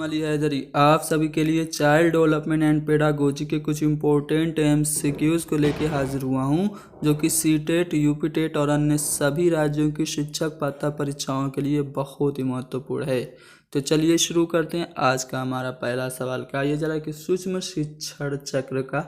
अली हैदरी आप सभी के लिए चाइल्ड डेवलपमेंट एंड पेडागोजी के कुछ इम्पोर्टेंट एमसीक्यूज़ को लेकर हाजिर हुआ हूं, जो कि सीटेट, यूपीटेट और अन्य सभी राज्यों की शिक्षक पात्रता परीक्षाओं के लिए बहुत ही महत्वपूर्ण है। तो चलिए शुरू करते हैं। आज का हमारा पहला सवाल का ये जरा कि सूक्ष्म शिक्षण चक्र का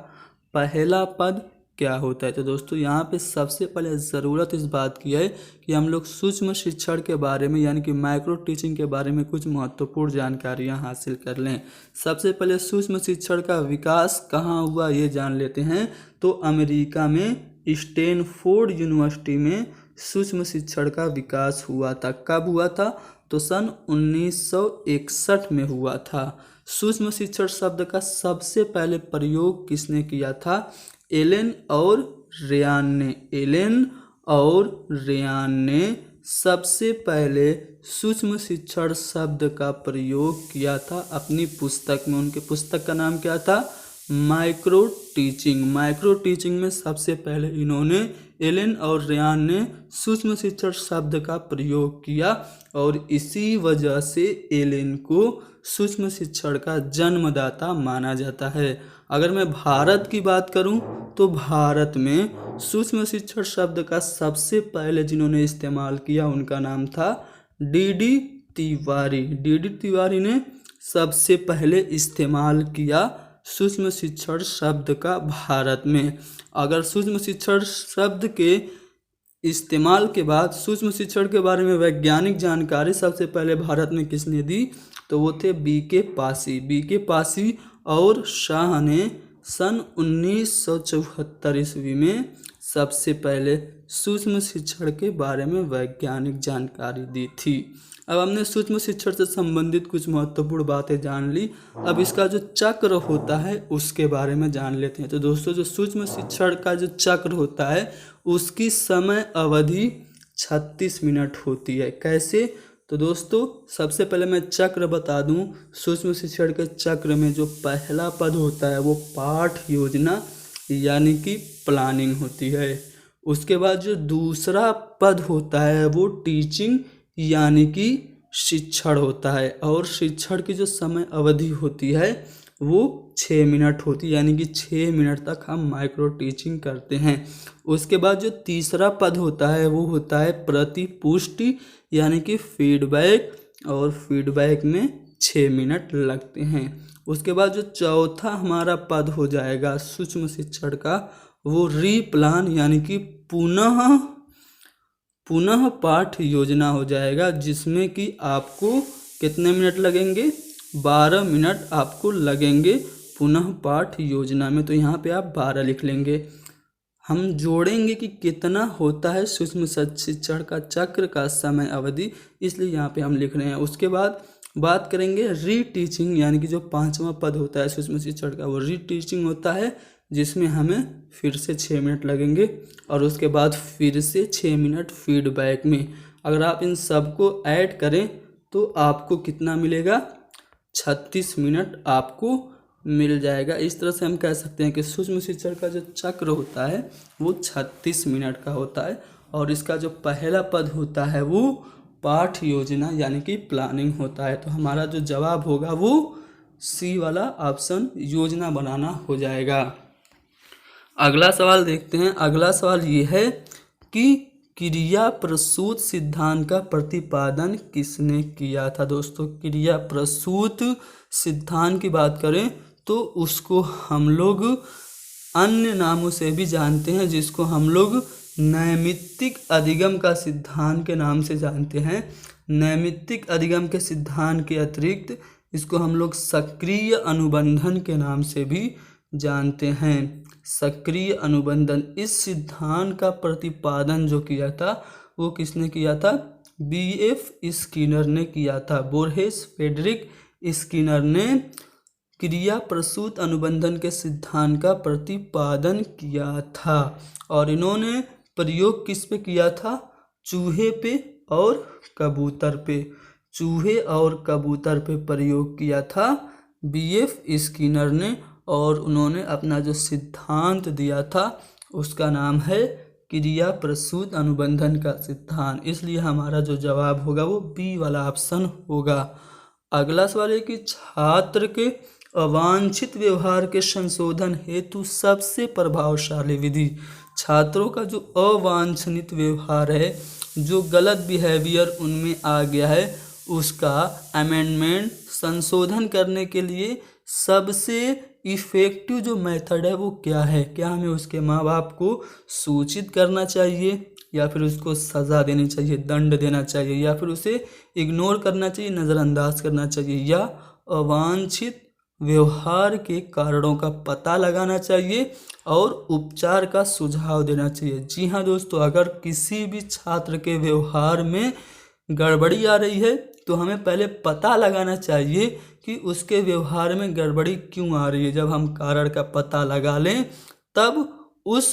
पहला पद क्या होता है। तो दोस्तों यहाँ पे सबसे पहले ज़रूरत इस बात की है कि हम लोग सूक्ष्म शिक्षण के बारे में यानी कि माइक्रो टीचिंग के बारे में कुछ महत्वपूर्ण जानकारियाँ हासिल कर लें। सबसे पहले सूक्ष्म शिक्षण का विकास कहाँ हुआ ये जान लेते हैं। तो अमेरिका में स्टैनफोर्ड यूनिवर्सिटी में सूक्ष्म शिक्षण का विकास हुआ था। कब हुआ था? तो सन 1961 में हुआ था। सूक्ष्म शिक्षण शब्द का सबसे पहले प्रयोग किसने किया था? एलन और रेयान ने सबसे पहले सूक्ष्म शिक्षण शब्द का प्रयोग किया था अपनी पुस्तक में। उनके पुस्तक का नाम क्या था? माइक्रो टीचिंग में सबसे पहले इन्होंने, एलन और रेयान ने सूक्ष्म शिक्षण शब्द का प्रयोग किया और इसी वजह से एलन को सूक्ष्म शिक्षण का जन्मदाता माना जाता है। अगर मैं भारत की बात करूं तो भारत में सूक्ष्म शिक्षण शब्द का सबसे पहले जिन्होंने इस्तेमाल किया उनका नाम था डी.डी. तिवारी ने सबसे पहले इस्तेमाल किया सूक्ष्म शिक्षण शब्द का भारत में। अगर सूक्ष्म शिक्षण शब्द के इस्तेमाल के बाद सूक्ष्म शिक्षण के बारे में वैज्ञानिक जानकारी सबसे पहले भारत में किसने दी? तो वो थे बी के पासी और शाह ने सन 1974 ईस्वी में सबसे पहले सूक्ष्म शिक्षण के बारे में वैज्ञानिक जानकारी दी थी। अब हमने सूक्ष्म शिक्षण से संबंधित कुछ महत्वपूर्ण बातें जान ली। अब इसका जो चक्र होता है उसके बारे में जान लेते हैं। तो दोस्तों, जो सूक्ष्म शिक्षण का जो चक्र होता है उसकी समय अवधि 36 मिनट होती है। कैसे? तो दोस्तों, सबसे पहले मैं चक्र बता दूं। सूक्ष्म शिक्षण के चक्र में जो पहला पद होता है वो पाठ योजना यानी कि प्लानिंग होती है। उसके बाद जो दूसरा पद होता है वो टीचिंग यानी कि शिक्षण होता है और शिक्षण की जो समय अवधि होती है वो 6 मिनट होती है, यानी कि 6 मिनट तक हम माइक्रो टीचिंग करते हैं। उसके बाद जो तीसरा पद होता है वो होता है प्रतिपुष्टि यानी कि फीडबैक, और फीडबैक में 6 मिनट लगते हैं। उसके बाद जो चौथा हमारा पद हो जाएगा सूक्ष्म शिक्षण का वो रीप्लान यानी कि पुनः पाठ योजना हो जाएगा, जिसमें कि आपको कितने मिनट लगेंगे? 12 मिनट आपको लगेंगे पुनः पाठ योजना में। तो यहाँ पे आप 12 लिख लेंगे। हम जोड़ेंगे कि कितना होता है सूक्ष्म शिक्षण का चक्र का समय अवधि, इसलिए यहाँ पे हम लिख रहे हैं। उसके बाद बात करेंगे रीटीचिंग यानी कि जो 5वां पद होता है सूक्ष्म शिक्षण का वो रीटीचिंग होता है, जिसमें हमें फिर से 6 मिनट लगेंगे और उसके बाद फिर से 6 मिनट फीडबैक में। अगर आप इन सबको ऐड करें तो आपको कितना मिलेगा? 36 मिनट आपको मिल जाएगा। इस तरह से हम कह सकते हैं कि सूक्ष्म शिक्षण का जो चक्र होता है वो 36 मिनट का होता है और इसका जो पहला पद होता है वो पाठ योजना यानी कि प्लानिंग होता है। तो हमारा जो जवाब होगा वो सी वाला ऑप्शन योजना बनाना हो जाएगा। अगला सवाल देखते हैं। अगला सवाल ये है कि क्रिया प्रसूत सिद्धांत का प्रतिपादन किसने किया था। दोस्तों, क्रिया प्रसूत सिद्धांत की बात करें तो उसको हम लोग अन्य नामों से भी जानते हैं, जिसको हम लोग नैमित्तिक अधिगम का सिद्धांत के नाम से जानते हैं। नैमित्तिक अधिगम के सिद्धांत के अतिरिक्त इसको हम लोग सक्रिय अनुबंधन के नाम से भी जानते हैं। सक्रिय अनुबंधन, इस सिद्धांत का प्रतिपादन जो किया था वो किसने किया था? B.F. स्किनर ने किया था। बोरहेस फ्रेडरिक स्किनर ने क्रिया प्रसूत अनुबंधन के सिद्धांत का प्रतिपादन किया था और इन्होंने प्रयोग किस पे किया था? चूहे पे और कबूतर पे। चूहे और कबूतर पे प्रयोग किया था B.F. स्किनर ने और उन्होंने अपना जो सिद्धांत दिया था उसका नाम है क्रिया प्रसूत अनुबंधन का सिद्धांत। इसलिए हमारा जो जवाब होगा वो बी वाला ऑप्शन होगा। अगला सवाल है कि छात्र के अवांछित व्यवहार के संशोधन हेतु सबसे प्रभावशाली विधि। छात्रों का जो अवांछनित व्यवहार है, जो गलत बिहेवियर उनमें आ गया है, उसका अमेंडमेंट संशोधन करने के लिए सबसे इफ़ेक्टिव जो मेथड है वो क्या है? क्या हमें उसके माँ बाप को सूचित करना चाहिए, या फिर उसको सज़ा देनी चाहिए, दंड देना चाहिए, या फिर उसे इग्नोर करना चाहिए, नज़रअंदाज करना चाहिए, या अवांछित व्यवहार के कारणों का पता लगाना चाहिए और उपचार का सुझाव देना चाहिए। जी हाँ दोस्तों, अगर किसी भी छात्र के व्यवहार में गड़बड़ी आ रही है तो हमें पहले पता लगाना चाहिए कि उसके व्यवहार में गड़बड़ी क्यों आ रही है। जब हम कारण का पता लगा लें तब उस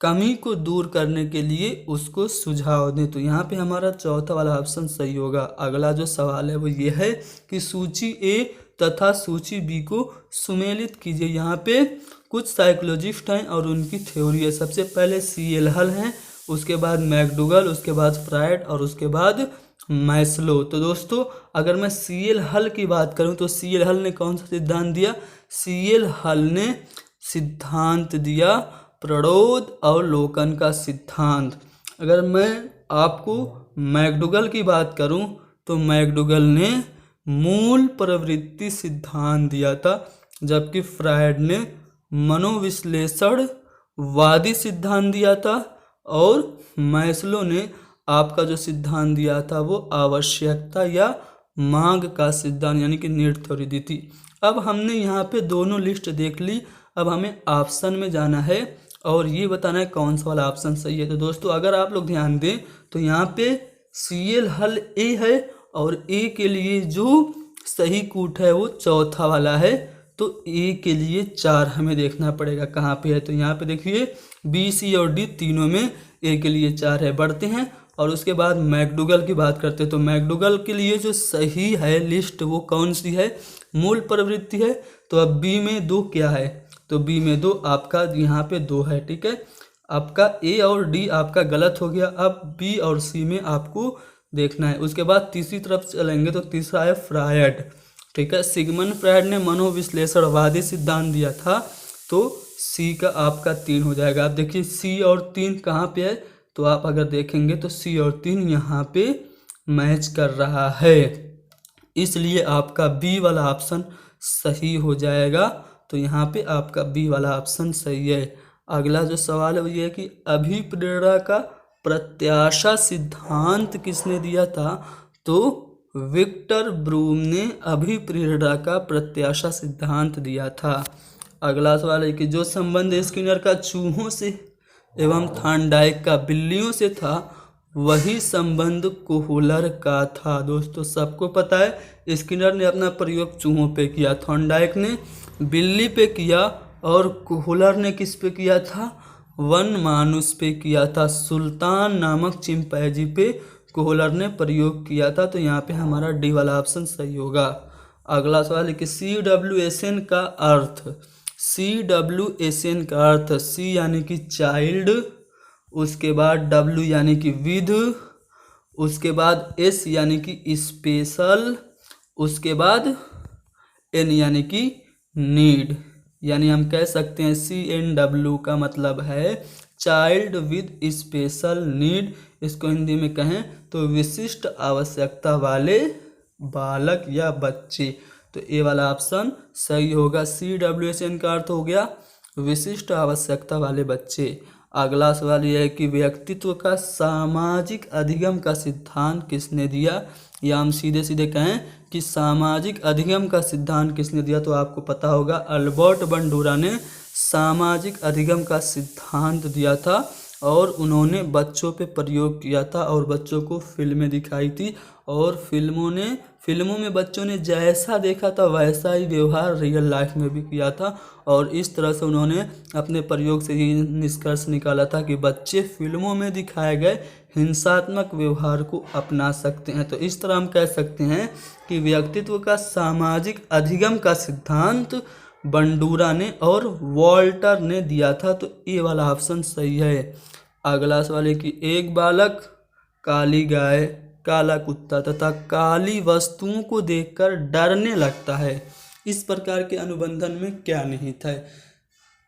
कमी को दूर करने के लिए उसको सुझाव दें। तो यहाँ पे हमारा चौथा वाला ऑप्शन सही होगा। अगला जो सवाल है वो ये है कि सूची ए तथा सूची बी को सुमेलित कीजिए। यहाँ पे कुछ साइकोलॉजिस्ट हैं और उनकी थ्योरी है। सबसे पहले CL हल हैं, उसके बाद मैकडूगल, उसके बाद फ्रायड और उसके बाद मैस्लो। तो दोस्तों अगर मैं CL हल की बात करूं तो CL हल ने कौन सा सिद्धांत दिया? CL हल ने सिद्धांत दिया प्रणोद अवलोकन का सिद्धांत। अगर मैं आपको मैकडूगल की बात करूं तो मैकडूगल ने मूल प्रवृत्ति सिद्धांत दिया था, जबकि फ्रायड ने मनोविश्लेषण वादी सिद्धांत दिया था और मैस्लो ने आपका जो सिद्धांत दिया था वो आवश्यकता या मांग का सिद्धांत यानी कि नीड थ्योरी दी थी। अब हमने यहाँ पे दोनों लिस्ट देख ली, अब हमें ऑप्शन में जाना है और ये बताना है कौन सा वाला ऑप्शन सही है। तो दोस्तों अगर आप लोग ध्यान दें तो यहाँ पे CL हल ए है और ए के लिए जो सही कूट है वो चौथा वाला है। तो ए के लिए 4 हमें देखना पड़ेगा कहाँ पे है। तो यहाँ पे देखिए B, C और D तीनों में ए के लिए 4 है। बढ़ते हैं और उसके बाद मैकडूगल की बात करते हैं। तो मैकडूगल के लिए जो सही है लिस्ट वो कौन सी है? मूल प्रवृत्ति है। तो अब B में 2 क्या है? तो B में 2 आपका यहाँ पे 2 है, ठीक है। आपका A और D आपका गलत हो गया। अब B और C में आपको देखना है। उसके बाद तीसरी तरफ चलेंगे तो तीसरा है फ्रायड, ठीक है। सिगमंड फ्रायड ने मनोविश्लेषणवादी सिद्धांत दिया था, तो C का आपका 3 हो जाएगा। आप देखिए C और 3 कहाँ पे है? तो आप अगर देखेंगे तो C और 3 यहाँ पे मैच कर रहा है, इसलिए आपका B वाला ऑप्शन सही हो जाएगा। तो यहाँ पे आपका B वाला ऑप्शन सही है। अगला जो सवाल है वो ये है कि अभिप्रेरणा का प्रत्याशा सिद्धांत किसने दिया था? तो विक्टर ब्रूम ने अभिप्रेरणा का प्रत्याशा सिद्धांत दिया था। अगला सवाल है कि जो संबंध स्किनर का चूहों से एवं थॉर्नडाइक का बिल्लियों से था वही संबंध कोहलर का था। दोस्तों सबको पता है स्किनर ने अपना प्रयोग चूहों पे किया, थॉर्नडाइक ने बिल्ली पे किया और कोहलर ने किस पे किया था? वन मानुस पे किया था। सुल्तान नामक चिंपैंजी पे कोहलर ने प्रयोग किया था। तो यहाँ पे हमारा डी वाला ऑप्शन सही होगा। अगला सवाल है कि CWSN का अर्थ, CWSN का अर्थ C यानी कि चाइल्ड, उसके बाद W यानी कि विद, उसके बाद S यानी कि स्पेशल, उसके बाद N यानी कि नीड। यानी हम कह सकते हैं CNW का मतलब है चाइल्ड विद स्पेशल नीड। इसको हिंदी में कहें तो विशिष्ट आवश्यकता वाले बालक या बच्चे। तो ए वाला ऑप्शन सही होगा। CWSN का अर्थ हो गया विशिष्ट आवश्यकता वाले बच्चे। अगला सवाल यह है कि व्यक्तित्व का सामाजिक अधिगम का सिद्धांत किसने दिया? या हम सीधे सीधे कहें कि सामाजिक अधिगम का सिद्धांत किसने दिया? तो आपको पता होगा अल्बर्ट बंडूरा ने सामाजिक अधिगम का सिद्धांत दिया था और उन्होंने बच्चों पे प्रयोग किया था और बच्चों को फिल्में दिखाई थी और फिल्मों में बच्चों ने जैसा देखा था वैसा ही व्यवहार रियल लाइफ में भी किया था। और इस तरह से उन्होंने अपने प्रयोग से ये निष्कर्ष निकाला था कि बच्चे फिल्मों में दिखाए गए हिंसात्मक व्यवहार को अपना सकते हैं। तो इस तरह हम कह सकते हैं कि व्यक्तित्व का सामाजिक अधिगम का सिद्धांत बंडूरा ने और वॉल्टर ने दिया था। तो ये वाला ऑप्शन सही है। अगला सवाल है कि एक बालक काली गाय काला कुत्ता तथा काली वस्तुओं को देखकर डरने लगता है। इस प्रकार के अनुबंधन में क्या निहित है?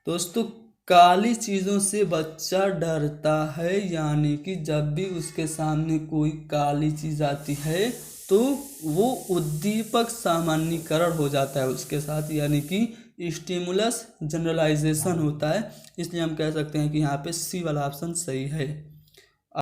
दोस्तों, काली चीज़ों से बच्चा डरता है, यानी कि जब भी उसके सामने कोई काली चीज़ आती है तो वो उद्दीपक सामान्यीकरण हो जाता है उसके साथ, यानी कि स्टिमुलस जनरलाइजेशन होता है। इसलिए हम कह सकते हैं कि यहाँ पे सी वाला ऑप्शन सही है।